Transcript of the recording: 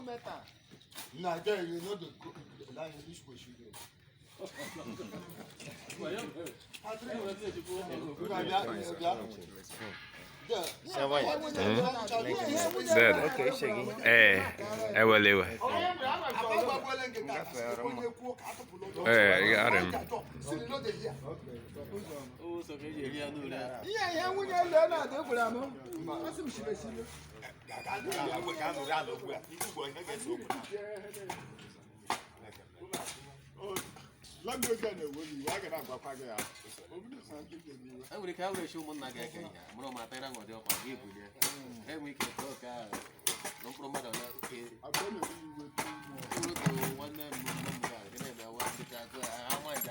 metal. Nah, there you know the line is push you. Ewelewe. Got him. Let me get it with you. I can have a packet out. I would have a show one like a Mama Terang or the Igbo. And we can talk no promoter. I'm going to be with One man, I might